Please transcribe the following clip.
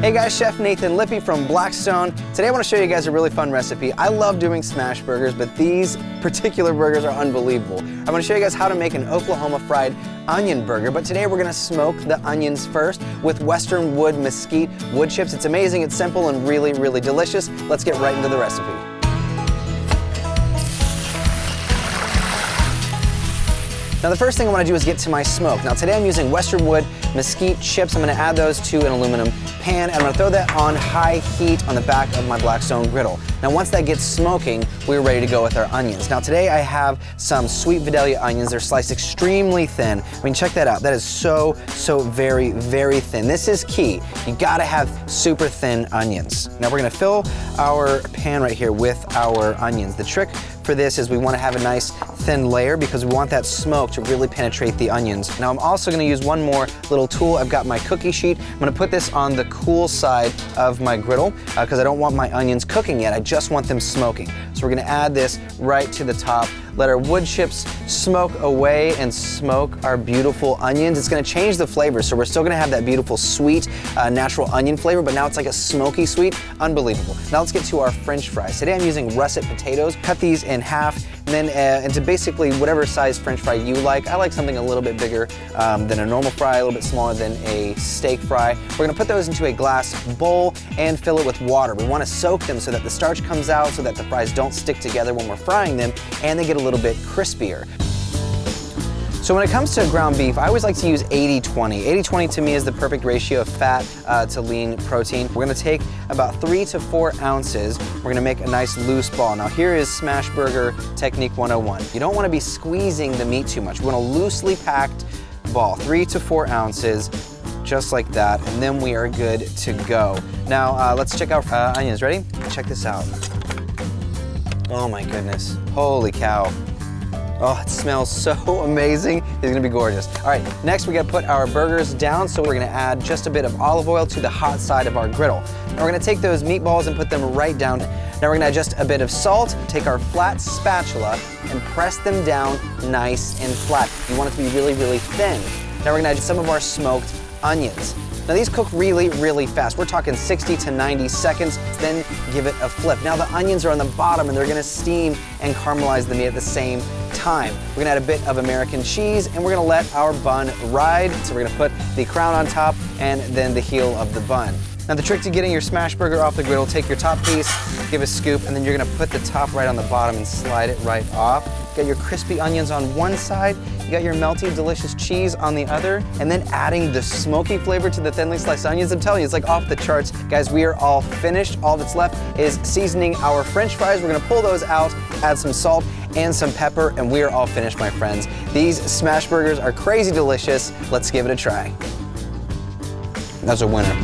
Hey guys, Chef Nathan Lippy from Blackstone. Today I want to show you guys a really fun recipe. I love doing smash burgers, but these particular burgers are unbelievable. I'm going to show you guys how to make an Oklahoma fried onion burger, but today we're going to smoke the onions first with Western wood mesquite wood chips. It's amazing, it's simple, and really, really delicious. Let's get right into the recipe. Now the first thing I want to do is get to my smoke. Now today I'm using Western wood mesquite chips. I'm going to add those to an aluminum pan, and I'm going to throw that on high heat on the back of my Blackstone griddle. Now once that gets smoking, we're ready to go with our onions. Now today I have some sweet Vidalia onions. They're sliced extremely thin. I mean, check that out. That is so very, very thin. This is key. You gotta have super thin onions. Now we're gonna fill our pan right here with our onions. The trick for this is we want to have a nice thin layer because we want that smoke to really penetrate the onions. Now I'm also going to use one more little tool. I've got my cookie sheet. I'm going to put this on the cool side of my griddle because I don't want my onions cooking yet. I just want them smoking. So we're going to add this right to the top. Let our wood chips smoke away and smoke our beautiful onions. It's going to change the flavor, so we're still going to have that beautiful sweet natural onion flavor, but now it's like a smoky sweet. Unbelievable. Now let's get to our French fries. Today I'm using russet potatoes. Cut these in half and then into basically whatever size French fry you like. I like something a little bit bigger than a normal fry, a little bit smaller than a steak fry. We're going to put those into a glass bowl and fill it with water. We want to soak them so that the starch comes out, so that the fries don't stick together when we're frying them, and they get a little bit crispier. So when it comes to ground beef, I always like to use 80-20. 80-20 to me is the perfect ratio of fat to lean protein. We're gonna take about 3 to 4 ounces. We're gonna make a nice loose ball. Now here is Smash Burger Technique 101. You don't wanna be squeezing the meat too much. We want a loosely packed ball, 3 to 4 ounces, just like that, and then we are good to go. Now let's check out onions. Ready? Check this out. Oh my goodness, holy cow. Oh, it smells so amazing. It's gonna be gorgeous. All right, next we gotta put our burgers down, so we're gonna add just a bit of olive oil to the hot side of our griddle. Now we're gonna take those meatballs and put them right down. Now we're gonna add just a bit of salt, take our flat spatula and press them down nice and flat. You want it to be really, really thin. Now we're gonna add some of our smoked onions. Now these cook really, really fast. We're talking 60 to 90 seconds, then give it a flip. Now the onions are on the bottom and they're gonna steam and caramelize the meat at the same time. We're gonna add a bit of American cheese and we're gonna let our bun ride. So we're gonna put the crown on top and then the heel of the bun. Now the trick to getting your smash burger off the griddle, take your top piece, give a scoop, and then you're gonna put the top right on the bottom and slide it right off. You got your crispy onions on one side, you got your melty, delicious cheese on the other, and then adding the smoky flavor to the thinly sliced onions. I'm telling you, it's like off the charts. Guys, we are all finished. All that's left is seasoning our French fries. We're gonna pull those out, add some salt and some pepper, and we are all finished, my friends. These smash burgers are crazy delicious. Let's give it a try. That's a winner.